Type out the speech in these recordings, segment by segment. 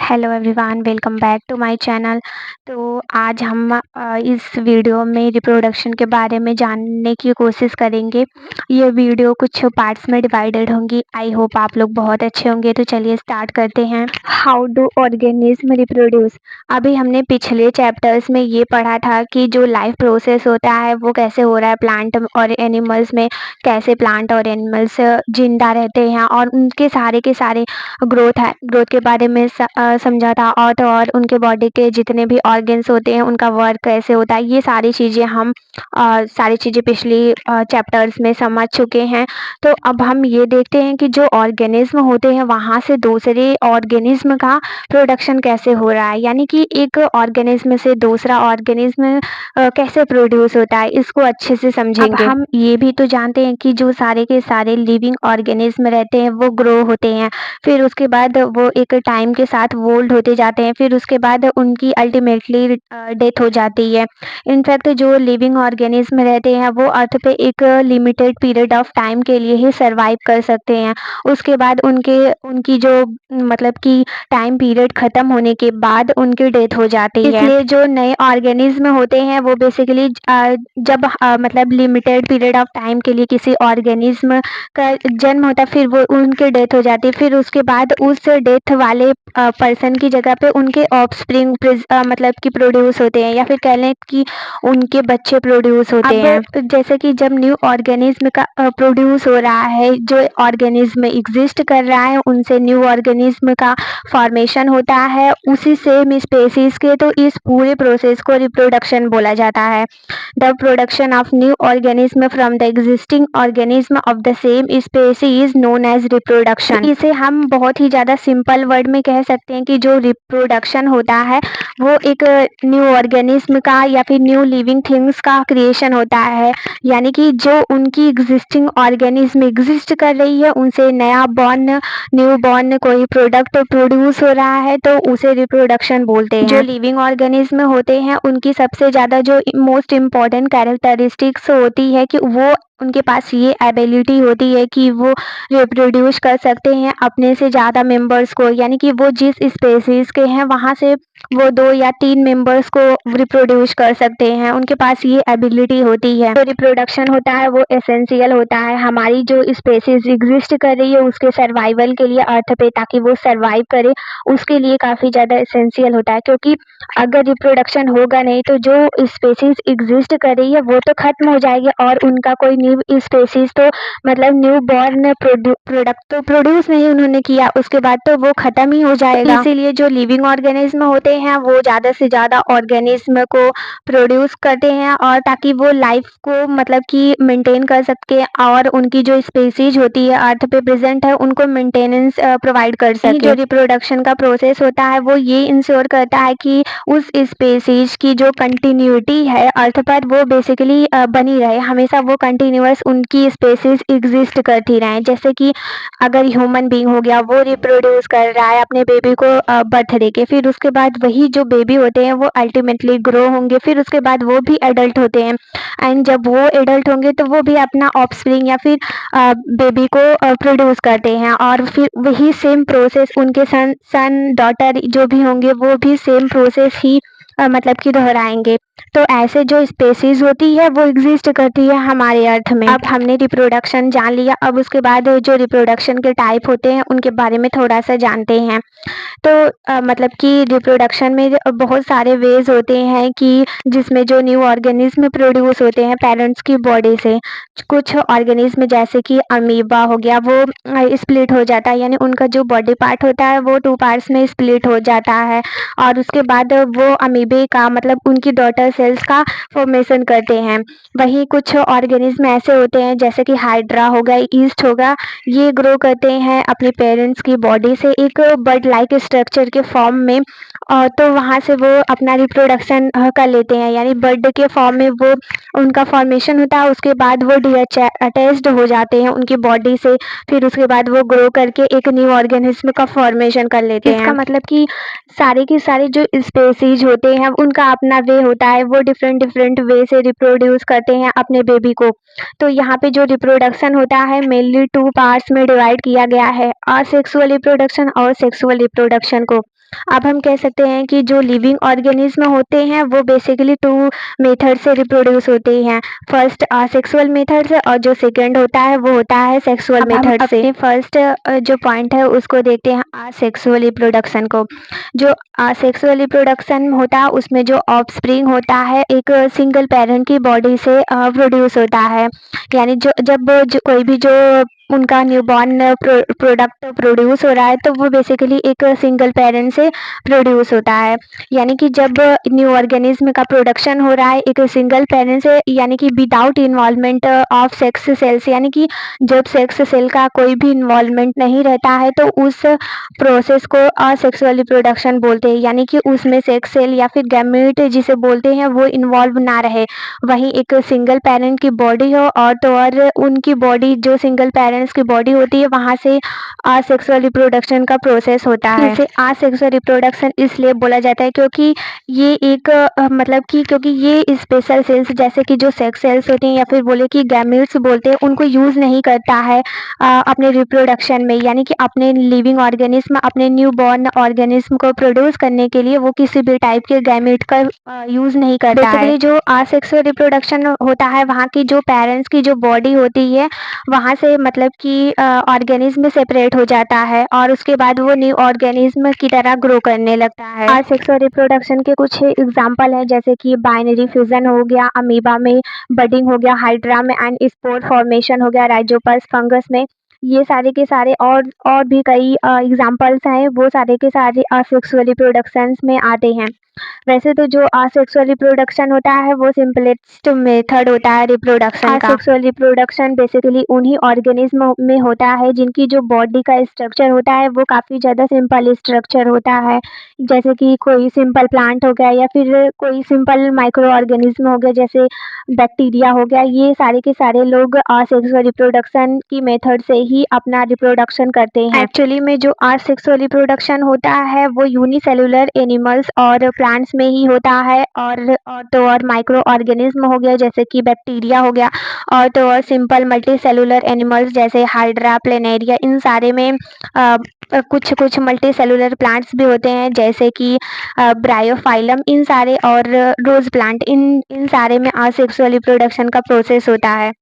Hello everyone, welcome back to my channel. तो आज हम इस वीडियो में रिप्रोडक्शन के बारे में जानने की कोशिश करेंगे। ये वीडियो कुछ पार्ट्स में डिवाइडेड होंगी। आई होप आप लोग बहुत अच्छे होंगे। तो चलिए स्टार्ट करते हैं। How do organism reproduce. अभी हमने पिछले चैप्टर्स में ये पढ़ा था कि जो लाइफ प्रोसेस होता है वो कैसे हो रहा है प्लांट और एनिमल्स में, कैसे प्लांट और एनिमल्स जिंदा रहते हैं और उनके सारे के सारे ग्रोथ के बारे में समझा था। और तो और उनके बॉडी के जितने भी ऑर्गन्स होते हैं उनका वर्क कैसे होता है, ये सारी चीज़ें हम सारी चीज़ें पिछली चैप्टर्स में समझ चुके हैं। तो अब हम ये देखते हैं कि जो ऑर्गेनिज्म होते हैं वहाँ से दूसरे ऑर्गेनिज्म का प्रोडक्शन कैसे हो रहा है, यानी कि एक ऑर्गेनिज्म से दूसरा ऑर्गेनिज्म कैसे प्रोड्यूस होता है, इसको अच्छे से समझेंगे। अब हम ये भी तो जानते हैं कि जो सारे के सारे लिविंग ऑर्गेनिज्म रहते हैं वो ग्रो होते हैं, फिर उसके बाद वो एक टाइम के साथ वोल्ड होते जाते हैं, फिर उसके बाद उनकी अल्टीमेटली डेथ हो जाती है। इनफैक्ट जो लिविंग ऑर्गेनिज्म रहते हैं वो अर्थ पे एक लिमिटेड पीरियड ऑफ टाइम के लिए ही सरवाइव कर सकते हैं। उसके बाद उनकी जो मतलब कि टाइम पीरियड खत्म होने के बाद उनकी डेथ हो जाती है। इसलिए जो नए ऑर्गेनिज्म होते हैं वो बेसिकली जब मतलब लिमिटेड पीरियड ऑफ टाइम के लिए किसी ऑर्गेनिज्म का जन्म होता है, फिर वो उनकी डेथ हो जाती है, फिर उसके बाद उस डेथ वाले पर्सन की जगह पे उनके ऑफस्प्रिंग मतलब कि प्रोड्यूस होते हैं, या फिर कह लें कि उनके बच्चे प्रोड्यूस होते हैं। जैसे कि जब न्यू ऑर्गेनिज्म का प्रोड्यूस हो रहा है, जो ऑर्गेनिज्म एग्जिस्ट कर रहा है उनसे न्यू ऑर्गेनिज्म का फॉर्मेशन होता है उसी सेम स्पेसीज के, तो इस पूरे प्रोसेस को रिप्रोडक्शन बोला जाता है। The production of new organism from the existing organism of the same species known as reproduction. इसे हम बहुत ही ज़्यादा सिंपल वर्ड में कह सकते हैं कि जो रिप्रोडक्शन होता है वो एक न्यू ऑर्गेनिज्म का या फिर न्यू लिविंग थिंग्स का क्रिएशन होता है, यानी कि जो उनकी एग्जिस्टिंग ऑर्गेनिज्म एग्जिस्ट कर रही है उनसे न्यू बॉर्न कोई प्रोडक्ट प्रोड्यूस हो रहा है तो उसे रिप्रोडक्शन बोलते हैं। जो लिविंग ऑर्गेनिज्म होते हैं उनकी सबसे ज़्यादा जो मोस्ट इम्पॉर्टेंट कैरेक्टरिस्टिक्स होती है कि वो उनके पास ये एबिलिटी होती है कि वो रिप्रोड्यूस कर सकते हैं अपने से ज़्यादा मेंबर्स को, यानी कि वो जिस स्पेसीज के हैं वहाँ से वो 2 या 3 मेंबर्स को रिप्रोड्यूस कर सकते हैं, उनके पास ये एबिलिटी होती है। जो रिप्रोडक्शन होता है वो एसेंशियल होता है हमारी जो स्पेसीज एग्जिस्ट कर रही है उसके सर्वाइवल के लिए अर्थ पे, ताकि वो सर्वाइव करे उसके लिए काफ़ी ज़्यादा एसेंशियल होता है। क्योंकि अगर रिप्रोडक्शन होगा नहीं तो जो स्पेसीज एग्जिस्ट कर रही है वो तो खत्म हो जाएगी और उनका कोई न्यू स्पेसीज तो मतलब न्यू बॉर्न प्रोडक्ट तो प्रोड्यूस नहीं उन्होंने किया, उसके बाद तो वो खत्म ही हो जाएगा। इसीलिए जो लिविंग ऑर्गेनिज्म होते हैं वो ज़्यादा से ज़्यादा ऑर्गेनिज्म को प्रोड्यूस करते हैं और ताकि वो लाइफ को मतलब कि मेंटेन कर सके और उनकी जो स्पेसीज होती है अर्थ पे प्रेजेंट है उनको मेंटेनेंस प्रोवाइड कर सके। जो रिप्रोडक्शन का प्रोसेस होता है वो ये इंश्योर करता है कि उस स्पेसीज की जो कंटिन्यूटी है अर्थ पर वो बेसिकली बनी रहे, हमेशा वो कंटिन्यूअस उनकी स्पेसीज एग्जिस्ट करती रहें। जैसे कि अगर ह्यूमन बीइंग हो गया वो रिप्रोड्यूस कर रहा है अपने बेबी को बर्थ दे के, फिर उसके बाद वही जो बेबी होते हैं वो अल्टीमेटली ग्रो होंगे, फिर उसके बाद वो भी एडल्ट होते हैं एंड जब वो एडल्ट होंगे तो वो भी अपना ऑफस्प्रिंग या फिर बेबी को प्रोड्यूस करते हैं और फिर वही सेम प्रोसेस उनके सन डॉटर जो भी होंगे वो भी सेम प्रोसेस ही मतलब कि दोहराएंगे। तो ऐसे जो स्पेसीज होती है वो एग्जिस्ट करती है हमारे अर्थ में। अब हमने रिप्रोडक्शन जान लिया, अब उसके बाद जो रिप्रोडक्शन के टाइप होते हैं उनके बारे में थोड़ा सा जानते हैं। तो मतलब कि रिप्रोडक्शन में बहुत सारे वेज होते हैं कि जिसमें जो न्यू ऑर्गेनिज्म प्रोड्यूस होते हैं पेरेंट्स की बॉडी से। कुछ ऑर्गेनिज्म जैसे कि अमीबा हो गया वो स्प्लिट हो जाता है, यानी उनका जो बॉडी पार्ट होता है वो 2 पार्ट्स में स्प्लिट हो जाता है और उसके बाद वो अमीबे का मतलब उनकी डॉटर सेल्स का फॉर्मेशन करते हैं। वहीं कुछ ऑर्गेनिज्म ऐसे होते हैं जैसे कि हाइड्रा हो गया, ईस्ट होगा, ये ग्रो करते हैं अपने पेरेंट्स की बॉडी से एक बर्ड लाइक स्ट्रक्चर के फॉर्म में, और तो वहाँ से वो अपना रिप्रोडक्शन कर लेते हैं, यानी बर्ड के फॉर्म में वो उनका फॉर्मेशन होता है। उसके बाद वो अटैच्ड हो जाते हैं उनकी बॉडी से, फिर उसके बाद वो ग्रो करके एक न्यू ऑर्गेनिज्म का फॉर्मेशन कर लेते हैं। इसका मतलब कि सारे के सारे जो स्पेसीज होते हैं उनका अपना वे होता है, वो डिफरेंट डिफरेंट वे से रिप्रोड्यूस करते हैं अपने बेबी को। तो यहाँ पे जो रिप्रोडक्शन होता है मेनली 2 पार्ट्स में डिवाइड किया गया है, असेक्सुअल रिप्रोडक्शन और सेक्सुअल रिप्रोडक्शन को। अब हम कह सकते हैं कि जो लिविंग ऑर्गेनिज्म होते हैं वो बेसिकली 2 मेथड से रिप्रोड्यूस होते हैं। फर्स्ट असेक्सुअल मेथड से और जो सेकंड होता है वो होता है सेक्सुअल मेथड से। अपने फर्स्ट जो पॉइंट है उसको देखते हैं असेक्सुअल रिप्रोडक्शन को। जो असेक्सुअल रिप्रोडक्शन होता है उसमें जो ऑफस्प्रिंग होता है एक सिंगल पेरेंट की बॉडी से प्रोड्यूस होता है। यानी कोई भी जो उनका न्यूबॉर्न प्रोडक्ट प्रोड्यूस हो रहा है तो वो बेसिकली एक सिंगल पेरेंट से प्रोड्यूस होता है। यानी कि जब न्यू ऑर्गेनिज्म का प्रोडक्शन हो रहा है एक सिंगल पेरेंट से, यानी कि without involvement of sex cells, यानी कि जब सेक्स सेल का कोई भी इन्वॉल्वमेंट नहीं रहता है तो उस प्रोसेस को असेक्सुअल रिप्रोडक्शन बोलते हैं। यानी कि उसमें सेक्स सेल या फिर गैमेट जिसे बोलते हैं वो इन्वॉल्व ना रहे, वहीं एक सिंगल पेरेंट की बॉडी हो और तो और उनकी बॉडी जो सिंगल पेरेंट्स की बॉडी होती है वहाँ से असेक्सुअल रिप्रोडक्शन का प्रोसेस होता है। इसे असेक्सुअल रिप्रोडक्शन इसलिए बोला जाता है क्योंकि ये एक मतलब कि क्योंकि ये स्पेशल सेल्स जैसे कि जो सेक्स सेल्स होती हैं या फिर बोले कि गैमेट्स बोलते हैं उनको यूज नहीं करता है अपने रिप्रोडक्शन में। यानी कि अपने लिविंग ऑर्गेनिज्म अपने न्यू बॉर्न ऑर्गेनिज्म को प्रोड्यूस करने के लिए वो किसी भी टाइप के गैमेट का यूज नहीं करता है। बेसिकली जो असेक्सुअल रिप्रोडक्शन होता है वहाँ की जो पेरेंट्स की जो बॉडी होती है वहाँ से मतलब कि ऑर्गेनिज्म सेपरेट हो जाता है और उसके बाद वो न्यू ऑर्गेनिज्म की तरह ग्रो करने लगता है। असेक्सुअल रिप्रोडक्शन के कुछ एग्जांपल है जैसे कि बाइनरी फ्यूजन हो गया, अमीबा में बडिंग हो गया, हाइड्रा में एंड स्पोर फॉर्मेशन हो गया, राइजोपस फंगस में। ये सारे के सारे और भी कई एग्जांपल्स हैं, वो सारे के सारे असेक्सुअल रिप्रोडक्शंस में आते हैं। वैसे तो जो असेक्सुअल रिप्रोडक्शन होता है वो सिंपलेस्ट मेथड होता है रिप्रोडक्शन का। असेक्सुअल रिप्रोडक्शन बेसिकली उन्हीं ऑर्गेनिज्म में होता है जिनकी जो बॉडी का स्ट्रक्चर होता है वो काफ़ी ज़्यादा सिंपल स्ट्रक्चर होता है। जैसे कि कोई सिंपल प्लांट हो गया या फिर कोई सिंपल माइक्रो ऑर्गेनिज्म हो गया जैसे बैक्टीरिया हो गया, ये सारे के सारे लोग असेक्सुअल रिप्रोडक्शन की मेथड से ही अपना रिप्रोडक्शन करते हैं। एक्चुअली में जो असेक्सुअल रिप्रोडक्शन होता है वो यूनिसेलुलर एनिमल्स और प्लांट्स में ही होता है और तो और माइक्रो ऑर्गेनिज्म हो गया जैसे कि बैक्टीरिया हो गया और तो और सिंपल मल्टी सेलुलर एनिमल्स जैसे हाइड्रा, प्लेनेरिया, इन सारे में कुछ कुछ मल्टी सेलुलर प्लांट्स भी होते हैं जैसे कि ब्रायोफाइलम, इन सारे और रोज प्लांट, इन सारे में असेक्सुअल रिप्रोडक्शन का प्रोसेस होता है।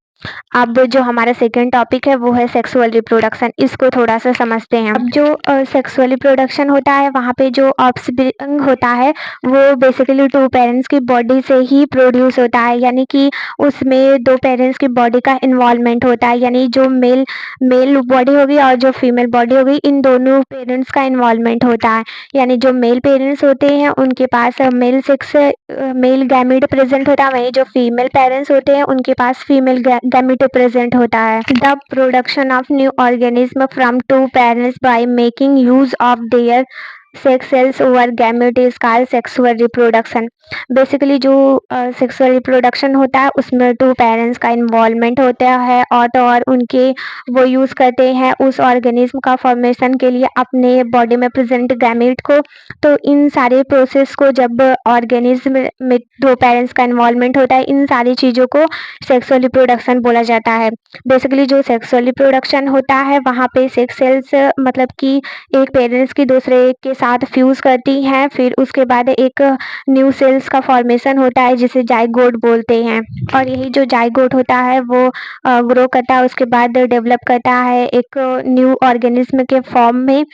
अब जो हमारा सेकंड टॉपिक है वो है सेक्सुअल रिप्रोडक्शन, इसको थोड़ा सा समझते हैं। अब जो सेक्सुअल रिप्रोडक्शन होता है वहाँ पे जो ऑफस्प्रिंग होता है वो बेसिकली 2 पेरेंट्स की बॉडी से ही प्रोड्यूस होता है। यानी कि उसमें 2 पेरेंट्स की बॉडी का इन्वॉल्वमेंट होता है, यानी जो मेल बॉडी होगी और जो फीमेल बॉडी होगी इन दोनों पेरेंट्स का इन्वॉल्वमेंट होता है। यानी जो मेल पेरेंट्स होते हैं उनके पास मेल गैमेट प्रेजेंट होता है, वहीं जो फीमेल पेरेंट्स होते हैं उनके पास फीमेल गैमेट प्रेजेंट होता है। The production of new organism from 2 parents by making use of their sex cells over gamete is called sexual reproduction. Basically जो सेक्सुअल रिप्रोडक्शन होता है उसमें 2 पेरेंट्स का इन्वॉल्वमेंट होता है और तो और उनके वो यूज करते हैं उस ऑर्गेनिज्म का फॉर्मेशन के लिए अपने बॉडी में प्रेजेंट गैमेट को। तो इन सारे प्रोसेस को जब ऑर्गेनिज्म में 2 पेरेंट्स का इन्वॉल्वमेंट होता है इन सारी चीज़ों को सेक्सुअल रिप्रोडक्शन बोला जाता है। बेसिकली जो सेक्सुअल रिप्रोडक्शन होता है वहाँ पे सेक्स सेल्स मतलब कि एक पेरेंट्स की दूसरे के साथ फ्यूज करती हैं, फिर उसके बाद एक न्यू सेल्स का फॉर्मेशन होता है जिसे जाइगोट बोलते हैं। और यही जो जाइगोट होता है वो ग्रो करता है, उसके बाद डेवलप करता है एक न्यू ऑर्गेनिज्म के फॉर्म में।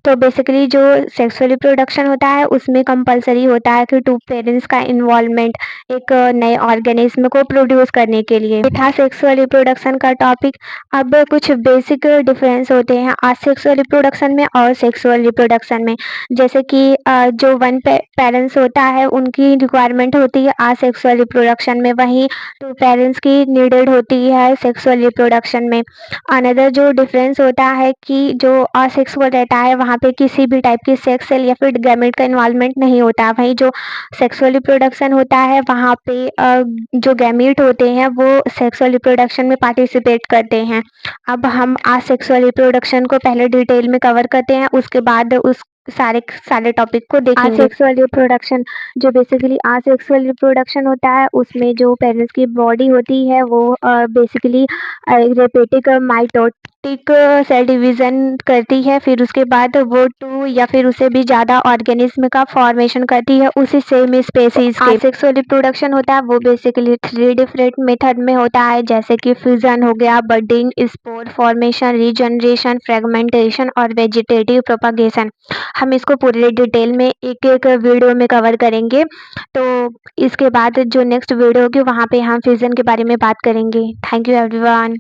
तो बेसिकली जो सेक्सुअल रिप्रोडक्शन होता है उसमें कंपलसरी होता है कि 2 पेरेंट्स का इन्वॉल्वमेंट एक नए ऑर्गेनिज्म को प्रोड्यूस करने के लिए। ये था सेक्सुअल रिप्रोडक्शन का टॉपिक। अब कुछ बेसिक डिफरेंस होते हैं असेक्सुअल रिप्रोडक्शन में और सेक्सुअल रिप्रोडक्शन में। जैसे कि जो वन पेरेंट्स होता है उनकी रिक्वायरमेंट होती है असेक्सुअल रिप्रोडक्शन में, वहीं 2 पेरेंट्स की नीडेड होती है सेक्सुअल रिप्रोडक्शन में। अनदर जो डिफरेंस होता है कि जो असेक्सुअल रहता है वहाँ पे किसी भी टाइप की सेक्स सेल या फिर गैमेट का इन्वॉल्वमेंट नहीं होता, वहीं जो सेक्सुअल रिप्रोडक्शन होता है वहाँ पे जो गैमेट होते हैं वो सेक्सुअल रिप्रोडक्शन में पार्टिसिपेट करते हैं। अब हम असेक्सुअल रिप्रोडक्शन को पहले डिटेल में कवर करते हैं, उसके बाद उस सारे सारे टॉपिक को देखेंगे। असेक्सुअल रिप्रोडक्शन, जो बेसिकली असेक्सुअल रिप्रोडक्शन होता है उसमें जो पेरेंट्स की बॉडी होती है वो बेसिकली रेपेटिक सिंबॉयोटिक सेल डिवीजन करती है, फिर उसके बाद वो 2 या फिर उससे भी ज़्यादा ऑर्गेनिज्म का फॉर्मेशन करती है उसी सेम स्पेसीज के। सेक्सुअल रिप्रोडक्शन होता है वो बेसिकली 3 डिफरेंट मेथड में होता है, जैसे कि फ्यूजन हो गया, budding, spore formation, regeneration, fragmentation और वेजिटेटिव प्रोपगेशन। हम इसको पूरे डिटेल में एक-एक वीडियो में कवर करेंगे। तो इसके बाद जो नेक्स्ट वीडियो होगी वहाँ पे हम फ्यूजन के बारे में बात करेंगे। Thank you everyone.